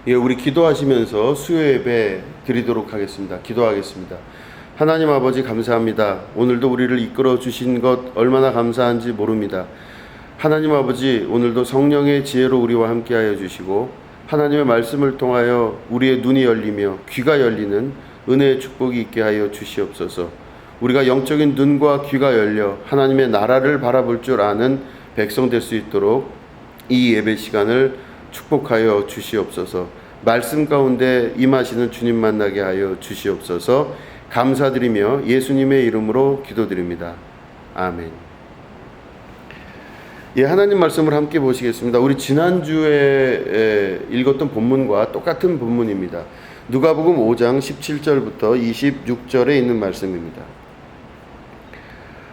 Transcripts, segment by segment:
예, 우리 기도하시면서 수요 예배 드리도록 하겠습니다. 기도하겠습니다. 하나님 아버지 감사합니다. 오늘도 우리를 이끌어 주신 것 얼마나 감사한지 모릅니다. 하나님 아버지, 오늘도 성령의 지혜로 우리와 함께하여 주시고 하나님의 말씀을 통하여 우리의 눈이 열리며 귀가 열리는 은혜의 축복이 있게 하여 주시옵소서. 우리가 영적인 눈과 귀가 열려 하나님의 나라를 바라볼 줄 아는 백성 될 수 있도록 이 예배 시간을 축복하여 주시옵소서. 말씀 가운데 임하시는 주님 만나게 하여 주시옵소서. 감사드리며 예수님의 이름으로 기도드립니다. 아멘. 예, 하나님 말씀을 함께 보시겠습니다. 우리 지난주에 읽었던 본문과 똑같은 본문입니다. 누가복음 5장 17절부터 26절에 있는 말씀입니다.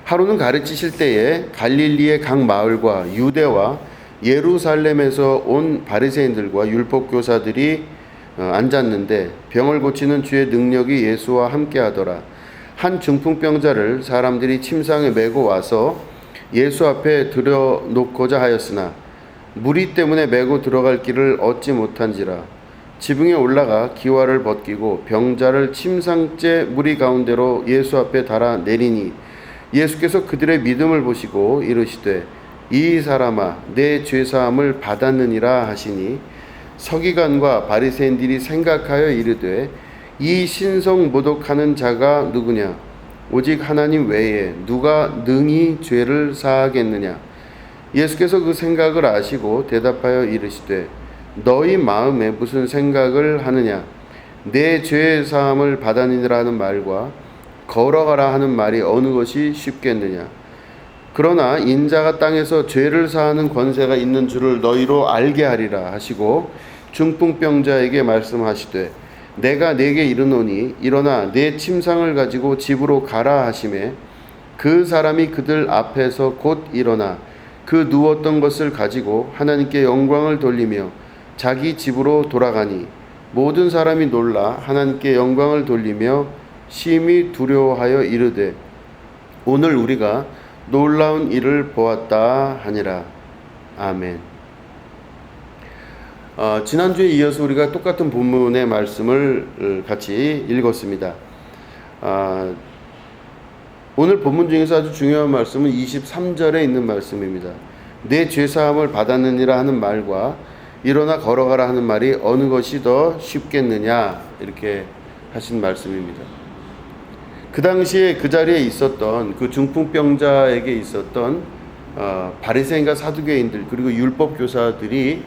하루는 가르치실 때에 갈릴리의 각 마을과 유대와 예루살렘에서 온 바리새인들과 율법교사들이 앉았는데 병을 고치는 주의 능력이 예수와 함께하더라. 한 중풍병자를 사람들이 침상에 메고 와서 예수 앞에 들여놓고자 하였으나 무리 때문에 메고 들어갈 길을 얻지 못한지라. 지붕에 올라가 기와를 벗기고 병자를 침상째 무리 가운데로 예수 앞에 달아 내리니 예수께서 그들의 믿음을 보시고 이르시되 이 사람아 내 죄사함을 받았느니라 하시니 서기관과 바리새인들이 생각하여 이르되 이 신성 모독하는 자가 누구냐? 오직 하나님 외에 누가 능히 죄를 사하겠느냐? 예수께서 그 생각을 아시고 대답하여 이르시되 너희 마음에 무슨 생각을 하느냐? 내 죄 사함을 받았느니라는 말과 걸어가라 하는 말이 어느 것이 쉽겠느냐? 그러나 인자가 땅에서 죄를 사하는 권세가 있는 줄을 너희로 알게 하리라 하시고 중풍병자에게 말씀하시되 내가 네게 이르노니 일어나 내 침상을 가지고 집으로 가라 하시매 그 사람이 그들 앞에서 곧 일어나 그 누웠던 것을 가지고 하나님께 영광을 돌리며 자기 집으로 돌아가니 모든 사람이 놀라 하나님께 영광을 돌리며 심히 두려워하여 이르되 오늘 우리가 놀라운 일을 보았다 하니라. 아멘. 지난주에 이어서 우리가 똑같은 본문의 말씀을 같이 읽었습니다. 오늘 본문 중에서 아주 중요한 말씀은 23절에 있는 말씀입니다. 내 죄사함을 받았느니라 하는 말과 일어나 걸어가라 하는 말이 어느 것이 더 쉽겠느냐 이렇게 하신 말씀입니다. 그 당시에 그 자리에 있었던 그 중풍병자에게 있었던 바리새인과 사두개인들 그리고 율법교사들이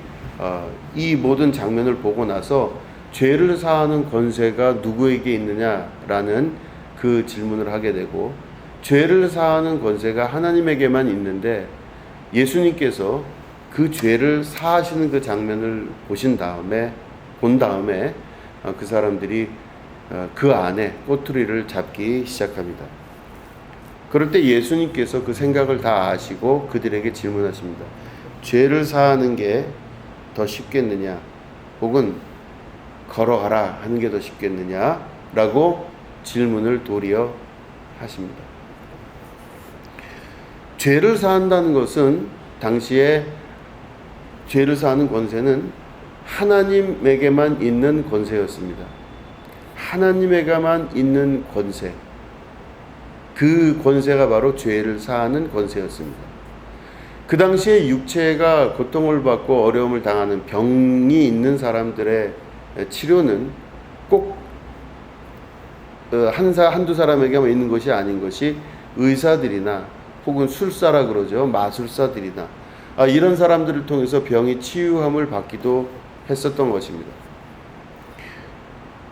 이 모든 장면을 보고 나서 죄를 사하는 권세가 누구에게 있느냐라는 그 질문을 하게 되고 죄를 사하는 권세가 하나님에게만 있는데 예수님께서 그 죄를 사하시는 그 장면을 본 다음에 그 사람들이 그 안에 꼬투리를 잡기 시작합니다. 그럴 때 예수님께서 그 생각을 다 아시고 그들에게 질문하십니다. 죄를 사하는 게 더 쉽겠느냐 혹은 걸어가라 하는 게 더 쉽겠느냐 라고 질문을 도리어 하십니다. 죄를 사한다는 것은 당시에 죄를 사하는 권세는 하나님에게만 있는 권세였습니다. 하나님에게만 있는 권세, 그 권세가 바로 죄를 사하는 권세였습니다. 그 당시에 육체가 고통을 받고 어려움을 당하는 병이 있는 사람들의 치료는 꼭 한두 사람에게만 있는 것이 아닌 것이 의사들이나 혹은 술사라 그러죠. 마술사들이나 이런 사람들을 통해서 병이 치유함을 받기도 했었던 것입니다.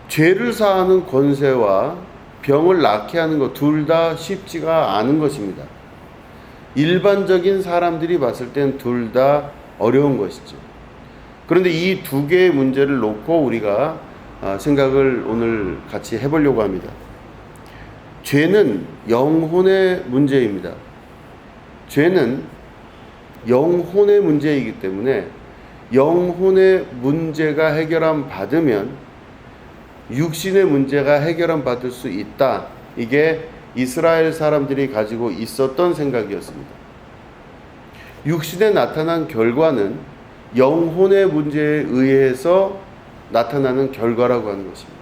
죄를 사하는 권세와 병을 낫게 하는 것 둘 다 쉽지가 않은 것입니다. 일반적인 사람들이 봤을 땐 둘 다 어려운 것이죠. 그런데 이 두 개의 문제를 놓고 우리가 생각을 오늘 같이 해보려고 합니다. 죄는 영혼의 문제입니다. 죄는 영혼의 문제이기 때문에 영혼의 문제가 해결함 받으면 육신의 문제가 해결함 받을 수 있다. 이게 이스라엘 사람들이 가지고 있었던 생각이었습니다. 육신에 나타난 결과는 영혼의 문제에 의해서 나타나는 결과라고 하는 것입니다.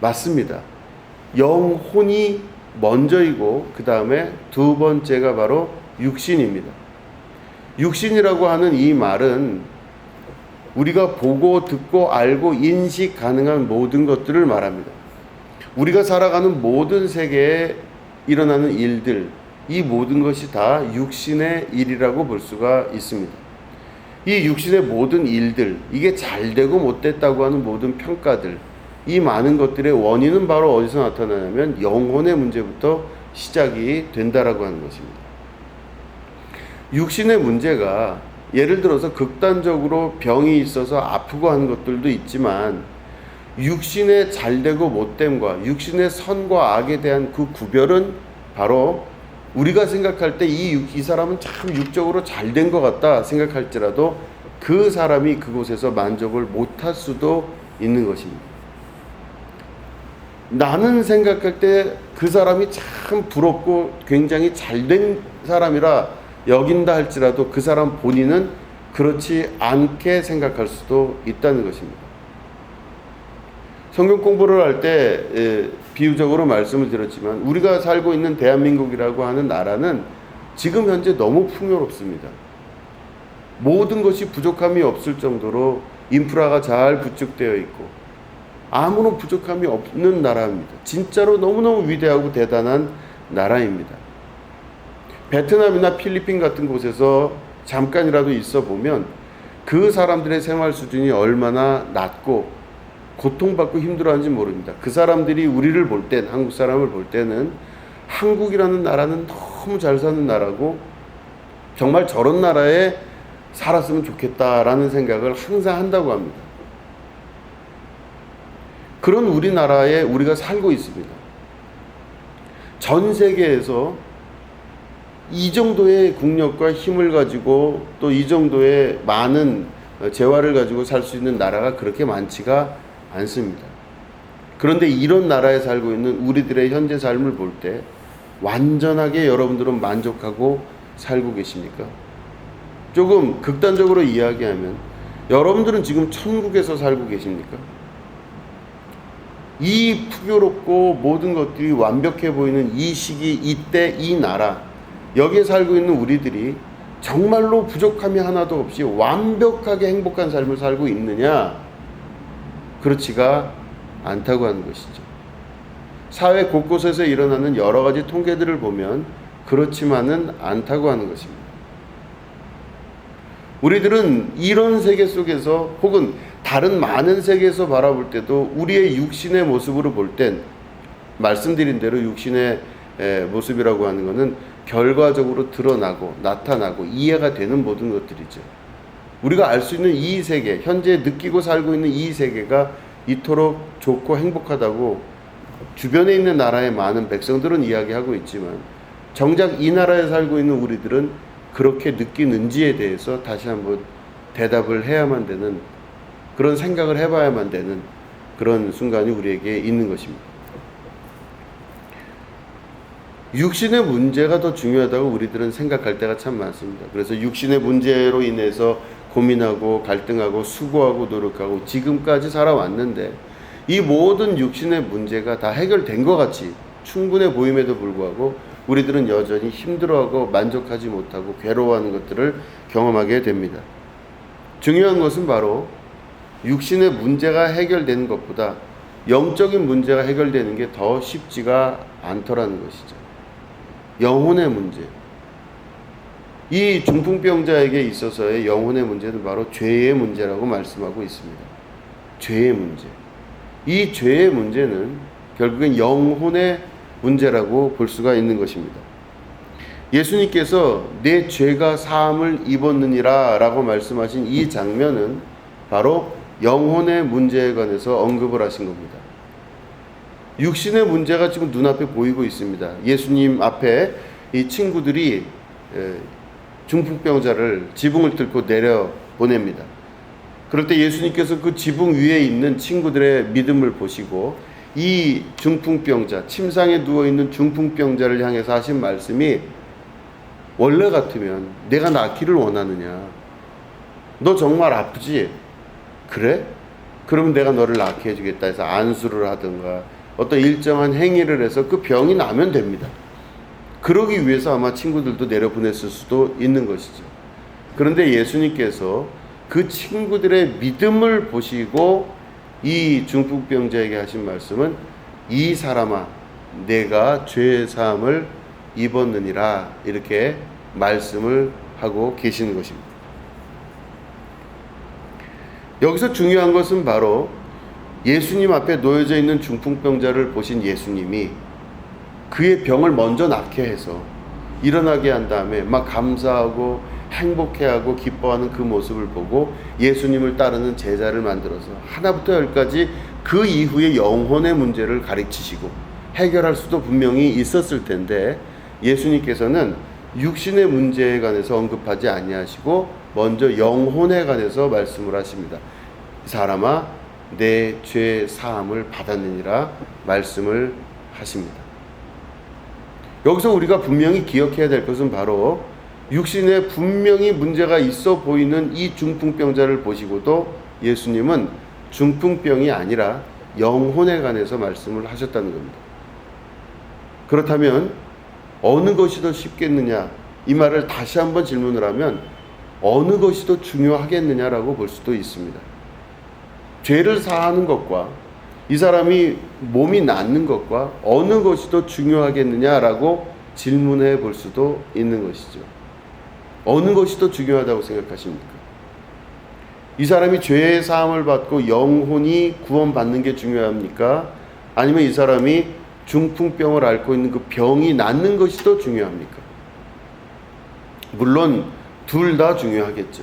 맞습니다. 영혼이 먼저이고 그 다음에 두 번째가 바로 육신입니다. 육신이라고 하는 이 말은 우리가 보고 듣고 알고 인식 가능한 모든 것들을 말합니다. 우리가 살아가는 모든 세계에 일어나는 일들, 이 모든 것이 다 육신의 일이라고 볼 수가 있습니다. 이 육신의 모든 일들, 이게 잘 되고 못 됐다고 하는 모든 평가들, 이 많은 것들의 원인은 바로 어디서 나타나냐면 영혼의 문제부터 시작이 된다라고 하는 것입니다. 육신의 문제가 예를 들어서 극단적으로 병이 있어서 아프고 하는 것들도 있지만 육신의 잘되고 못됨과 육신의 선과 악에 대한 그 구별은 바로 우리가 생각할 때 이 사람은 참 육적으로 잘된 것 같다 생각할지라도 그 사람이 그곳에서 만족을 못할 수도 있는 것입니다. 나는 생각할 때 그 사람이 참 부럽고 굉장히 잘된 사람이라 여긴다 할지라도 그 사람 본인은 그렇지 않게 생각할 수도 있다는 것입니다. 성경 공부를 할 때 비유적으로 말씀을 드렸지만 우리가 살고 있는 대한민국이라고 하는 나라는 지금 현재 너무 풍요롭습니다. 모든 것이 부족함이 없을 정도로 인프라가 잘 구축되어 있고 아무런 부족함이 없는 나라입니다. 진짜로 너무너무 위대하고 대단한 나라입니다. 베트남이나 필리핀 같은 곳에서 잠깐이라도 있어 보면 그 사람들의 생활 수준이 얼마나 낮고 고통받고 힘들어하는지 모릅니다. 그 사람들이 우리를 볼 땐, 한국 사람을 볼 때는 한국이라는 나라는 너무 잘 사는 나라고 정말 저런 나라에 살았으면 좋겠다라는 생각을 항상 한다고 합니다. 그런 우리나라에 우리가 살고 있습니다. 전 세계에서 이 정도의 국력과 힘을 가지고 또 이 정도의 많은 재화를 가지고 살 수 있는 나라가 그렇게 많지가 않습니다. 그런데 이런 나라에 살고 있는 우리들의 현재 삶을 볼 때 완전하게 여러분들은 만족하고 살고 계십니까? 조금 극단적으로 이야기하면 여러분들은 지금 천국에서 살고 계십니까? 이 풍요롭고 모든 것들이 완벽해 보이는 이 시기, 이때, 이 나라, 여기에 살고 있는 우리들이 정말로 부족함이 하나도 없이 완벽하게 행복한 삶을 살고 있느냐? 그렇지가 않다고 하는 것이죠. 사회 곳곳에서 일어나는 여러 가지 통계들을 보면 그렇지만은 않다고 하는 것입니다. 우리들은 이런 세계 속에서 혹은 다른 많은 세계에서 바라볼 때도 우리의 육신의 모습으로 볼 땐 말씀드린 대로 육신의 모습이라고 하는 것은 결과적으로 드러나고 나타나고 이해가 되는 모든 것들이죠. 우리가 알 수 있는 이 세계, 현재 느끼고 살고 있는 이 세계가 이토록 좋고 행복하다고 주변에 있는 나라의 많은 백성들은 이야기하고 있지만 정작 이 나라에 살고 있는 우리들은 그렇게 느끼는지에 대해서 다시 한번 대답을 해야만 되는, 그런 생각을 해봐야만 되는 그런 순간이 우리에게 있는 것입니다. 육신의 문제가 더 중요하다고 우리들은 생각할 때가 참 많습니다. 그래서 육신의 문제로 인해서 고민하고 갈등하고 수고하고 노력하고 지금까지 살아왔는데 이 모든 육신의 문제가 다 해결된 것 같이 충분해 보임에도 불구하고 우리들은 여전히 힘들어하고 만족하지 못하고 괴로워하는 것들을 경험하게 됩니다. 중요한 것은 바로 육신의 문제가 해결되는 것보다 영적인 문제가 해결되는 게 더 쉽지가 않더라는 것이죠. 영혼의 문제. 이 중풍병자에게 있어서의 영혼의 문제는 바로 죄의 문제라고 말씀하고 있습니다. 죄의 문제. 이 죄의 문제는 결국엔 영혼의 문제라고 볼 수가 있는 것입니다. 예수님께서 내 죄가 사함을 입었느니라 라고 말씀하신 이 장면은 바로 영혼의 문제에 관해서 언급을 하신 겁니다. 육신의 문제가 지금 눈앞에 보이고 있습니다. 예수님 앞에 이 친구들이 중풍병자를 지붕을 뚫고 내려 보냅니다. 그럴 때 예수님께서 그 지붕 위에 있는 친구들의 믿음을 보시고 이 중풍병자, 침상에 누워있는 중풍병자를 향해서 하신 말씀이 원래 같으면 내가 낫기를 원하느냐, 너 정말 아프지? 그래? 그러면 내가 너를 낫게 해주겠다 해서 안수를 하든가 어떤 일정한 행위를 해서 그 병이 나면 됩니다. 그러기 위해서 아마 친구들도 내려보냈을 수도 있는 것이죠. 그런데 예수님께서 그 친구들의 믿음을 보시고 이 중풍병자에게 하신 말씀은 이 사람아 내가 죄 사함을 입었느니라 이렇게 말씀을 하고 계시는 것입니다. 여기서 중요한 것은 바로 예수님 앞에 놓여져 있는 중풍병자를 보신 예수님이 그의 병을 먼저 낫게 해서 일어나게 한 다음에 막 감사하고 행복해하고 기뻐하는 그 모습을 보고 예수님을 따르는 제자를 만들어서 하나부터 열까지 그 이후에 영혼의 문제를 가르치시고 해결할 수도 분명히 있었을 텐데 예수님께서는 육신의 문제에 관해서 언급하지 아니하시고 먼저 영혼에 관해서 말씀을 하십니다. 이 사람아 내 죄 사함을 받았느니라 말씀을 하십니다. 여기서 우리가 분명히 기억해야 될 것은 바로 육신에 분명히 문제가 있어 보이는 이 중풍병자를 보시고도 예수님은 중풍병이 아니라 영혼에 관해서 말씀을 하셨다는 겁니다. 그렇다면 어느 것이 더 쉽겠느냐? 이 말을 다시 한번 질문을 하면 어느 것이 더 중요하겠느냐라고 볼 수도 있습니다. 죄를 사하는 것과 이 사람이 몸이 낫는 것과 어느 것이 더 중요하겠느냐라고 질문해 볼 수도 있는 것이죠. 어느 것이 더 중요하다고 생각하십니까? 이 사람이 죄의 사함을 받고 영혼이 구원받는 게 중요합니까? 아니면 이 사람이 중풍병을 앓고 있는 그 병이 낫는 것이 더 중요합니까? 물론 둘 다 중요하겠죠.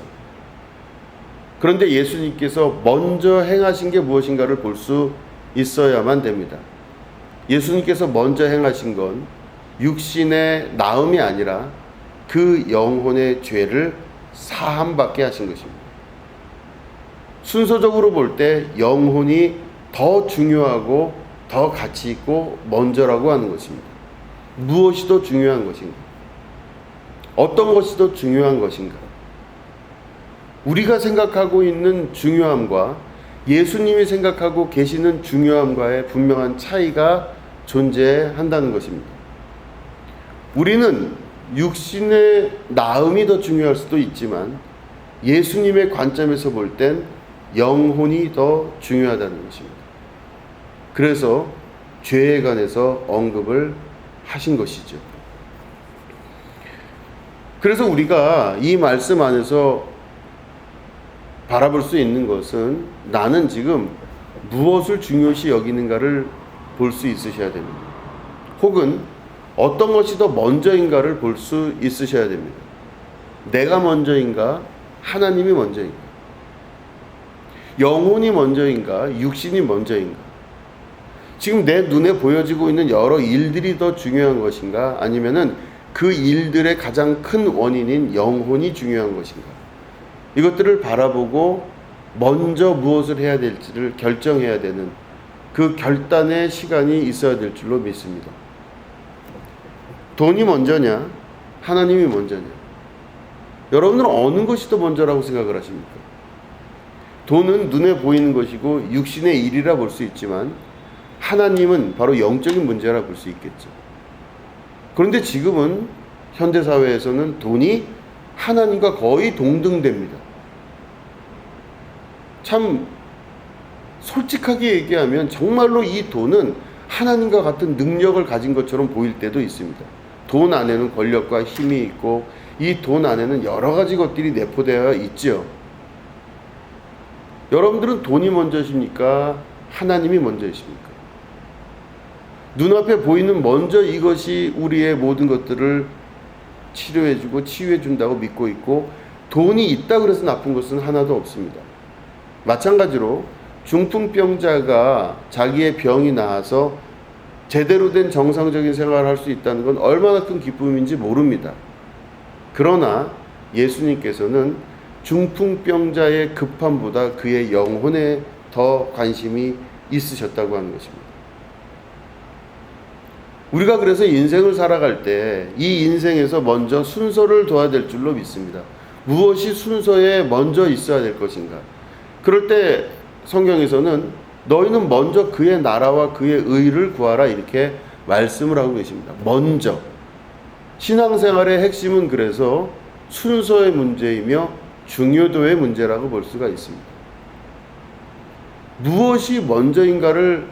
그런데 예수님께서 먼저 행하신 게 무엇인가를 볼 수 있어야만 됩니다. 예수님께서 먼저 행하신 건 육신의 나음이 아니라 그 영혼의 죄를 사함받게 하신 것입니다. 순서적으로 볼 때 영혼이 더 중요하고 더 가치 있고 먼저라고 하는 것입니다. 무엇이 더 중요한 것인가? 어떤 것이 더 중요한 것인가? 우리가 생각하고 있는 중요함과 예수님이 생각하고 계시는 중요함과의 분명한 차이가 존재한다는 것입니다. 우리는 육신의 나음이 더 중요할 수도 있지만 예수님의 관점에서 볼 땐 영혼이 더 중요하다는 것입니다. 그래서 죄에 관해서 언급을 하신 것이죠. 그래서 우리가 이 말씀 안에서 바라볼 수 있는 것은 나는 지금 무엇을 중요시 여기는가를 볼 수 있으셔야 됩니다. 혹은 어떤 것이 더 먼저인가를 볼 수 있으셔야 됩니다. 내가 먼저인가? 하나님이 먼저인가? 영혼이 먼저인가? 육신이 먼저인가? 지금 내 눈에 보여지고 있는 여러 일들이 더 중요한 것인가? 아니면은 그 일들의 가장 큰 원인인 영혼이 중요한 것인가? 이것들을 바라보고 먼저 무엇을 해야 될지를 결정해야 되는 그 결단의 시간이 있어야 될 줄로 믿습니다. 돈이 먼저냐? 하나님이 먼저냐? 여러분들은 어느 것이 더 먼저라고 생각을 하십니까? 돈은 눈에 보이는 것이고 육신의 일이라 볼 수 있지만 하나님은 바로 영적인 문제라 볼 수 있겠죠. 그런데 지금은 현대사회에서는 돈이 하나님과 거의 동등됩니다. 참 솔직하게 얘기하면 정말로 이 돈은 하나님과 같은 능력을 가진 것처럼 보일 때도 있습니다. 돈 안에는 권력과 힘이 있고 이 돈 안에는 여러 가지 것들이 내포되어 있죠. 여러분들은 돈이 먼저십니까? 하나님이 먼저이십니까? 눈앞에 보이는 먼저 이것이 우리의 모든 것들을 치료해주고 치유해준다고 믿고 있고 돈이 있다 그래서 나쁜 것은 하나도 없습니다. 마찬가지로 중풍병자가 자기의 병이 나아서 제대로 된 정상적인 생활을 할 수 있다는 건 얼마나 큰 기쁨인지 모릅니다. 그러나 예수님께서는 중풍병자의 급함보다 그의 영혼에 더 관심이 있으셨다고 하는 것입니다. 우리가 그래서 인생을 살아갈 때 이 인생에서 먼저 순서를 둬야 될 줄로 믿습니다. 무엇이 순서에 먼저 있어야 될 것인가? 그럴 때 성경에서는 너희는 먼저 그의 나라와 그의 의를 구하라 이렇게 말씀을 하고 계십니다. 먼저. 신앙생활의 핵심은 그래서 순서의 문제이며 중요도의 문제라고 볼 수가 있습니다. 무엇이 먼저인가를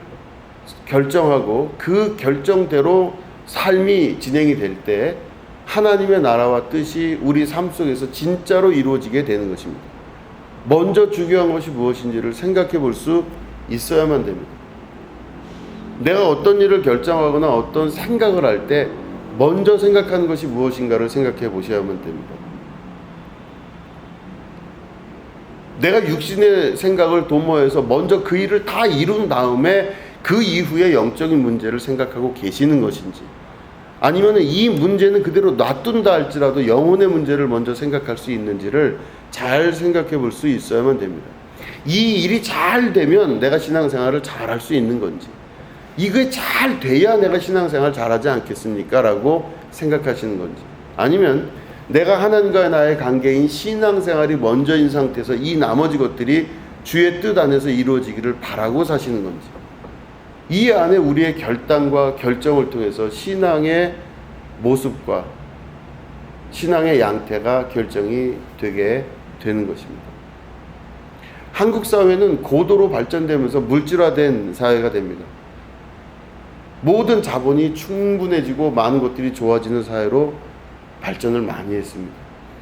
결정하고 그 결정대로 삶이 진행이 될 때 하나님의 나라와 뜻이 우리 삶 속에서 진짜로 이루어지게 되는 것입니다. 먼저 중요한 것이 무엇인지를 생각해 볼 수 있어야만 됩니다. 내가 어떤 일을 결정하거나 어떤 생각을 할 때 먼저 생각하는 것이 무엇인가를 생각해 보셔야만 됩니다. 내가 육신의 생각을 도모해서 먼저 그 일을 다 이룬 다음에 그 이후에 영적인 문제를 생각하고 계시는 것인지, 아니면 이 문제는 그대로 놔둔다 할지라도 영혼의 문제를 먼저 생각할 수 있는지를 잘 생각해 볼 수 있어야만 됩니다. 이 일이 잘 되면 내가 신앙생활을 잘 할 수 있는 건지, 이게 잘 돼야 내가 신앙생활 잘하지 않겠습니까? 라고 생각하시는 건지, 아니면 내가 하나님과의 나의 관계인 신앙생활이 먼저인 상태에서 이 나머지 것들이 주의 뜻 안에서 이루어지기를 바라고 사시는 건지, 이 안에 우리의 결단과 결정을 통해서 신앙의 모습과 신앙의 양태가 결정이 되게 되는 것입니다. 한국 사회는 고도로 발전되면서 물질화된 사회가 됩니다. 모든 자본이 충분해지고 많은 것들이 좋아지는 사회로 발전을 많이 했습니다.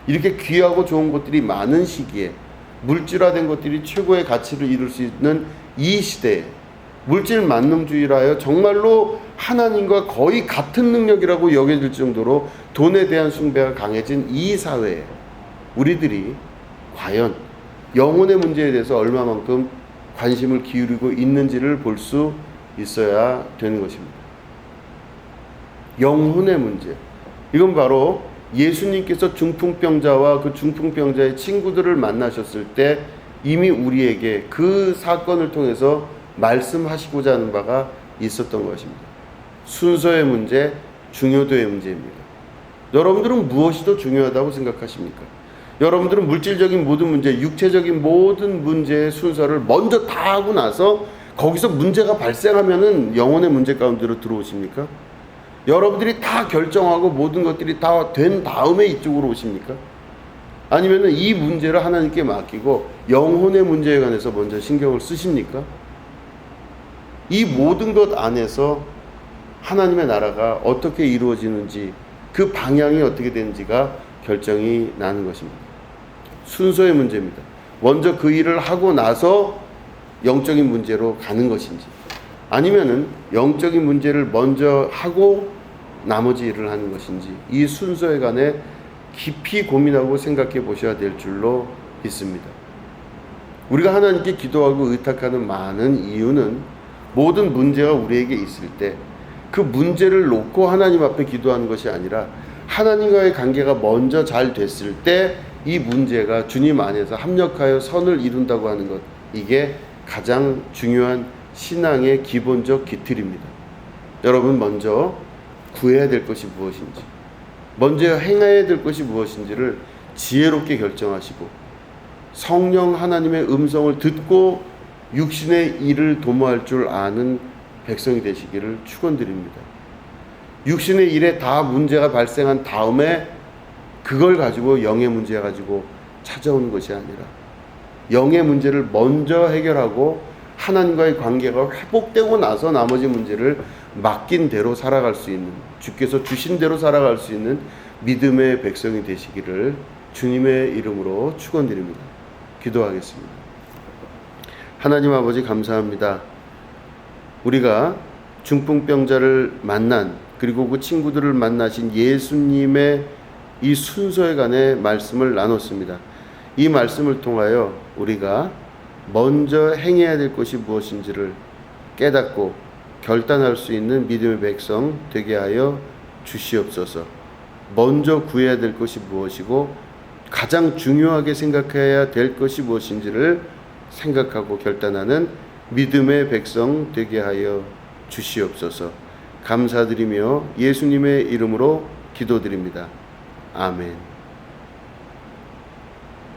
이렇게 귀하고 좋은 것들이 많은 시기에 물질화된 것들이 최고의 가치를 이룰 수 있는 이 시대에 물질 만능주의라 하여 정말로 하나님과 거의 같은 능력이라고 여겨질 정도로 돈에 대한 숭배가 강해진 이 사회에 우리들이 과연 영혼의 문제에 대해서 얼마만큼 관심을 기울이고 있는지를 볼 수 있어야 되는 것입니다. 영혼의 문제, 이건 바로 예수님께서 중풍병자와 그 중풍병자의 친구들을 만나셨을 때 이미 우리에게 그 사건을 통해서 말씀하시고자 하는 바가 있었던 것입니다. 순서의 문제, 중요도의 문제입니다. 여러분들은 무엇이 더 중요하다고 생각하십니까? 여러분들은 물질적인 모든 문제, 육체적인 모든 문제의 순서를 먼저 다 하고 나서 거기서 문제가 발생하면은 영혼의 문제 가운데로 들어오십니까? 여러분들이 다 결정하고 모든 것들이 다 된 다음에 이쪽으로 오십니까? 아니면은 이 문제를 하나님께 맡기고 영혼의 문제에 관해서 먼저 신경을 쓰십니까? 이 모든 것 안에서 하나님의 나라가 어떻게 이루어지는지, 그 방향이 어떻게 되는지가 결정이 나는 것입니다. 순서의 문제입니다. 먼저 그 일을 하고 나서 영적인 문제로 가는 것인지, 아니면은 영적인 문제를 먼저 하고 나머지 일을 하는 것인지, 이 순서에 관해 깊이 고민하고 생각해 보셔야 될 줄로 믿습니다. 우리가 하나님께 기도하고 의탁하는 많은 이유는 모든 문제가 우리에게 있을 때 그 문제를 놓고 하나님 앞에 기도하는 것이 아니라 하나님과의 관계가 먼저 잘 됐을 때 이 문제가 주님 안에서 합력하여 선을 이룬다고 하는 것, 이게 가장 중요한 신앙의 기본적 기틀입니다. 여러분, 먼저 구해야 될 것이 무엇인지, 먼저 행해야 될 것이 무엇인지를 지혜롭게 결정하시고 성령 하나님의 음성을 듣고 육신의 일을 도모할 줄 아는 백성이 되시기를 축원드립니다. 육신의 일에 다 문제가 발생한 다음에 그걸 가지고 영의 문제 가지고 찾아오는 것이 아니라 영의 문제를 먼저 해결하고 하나님과의 관계가 회복되고 나서 나머지 문제를 맡긴 대로 살아갈 수 있는, 주께서 주신 대로 살아갈 수 있는 믿음의 백성이 되시기를 주님의 이름으로 축원드립니다. 기도하겠습니다. 하나님 아버지, 감사합니다. 우리가 중풍병자를 만난, 그리고 그 친구들을 만나신 예수님의 이 순서에 관해 말씀을 나눴습니다. 이 말씀을 통하여 우리가 먼저 행해야 될 것이 무엇인지를 깨닫고 결단할 수 있는 믿음의 백성 되게 하여 주시옵소서. 먼저 구해야 될 것이 무엇이고 가장 중요하게 생각해야 될 것이 무엇인지를 생각하고 결단하는 믿음의 백성 되게 하여 주시옵소서. 감사드리며 예수님의 이름으로 기도드립니다. 아멘.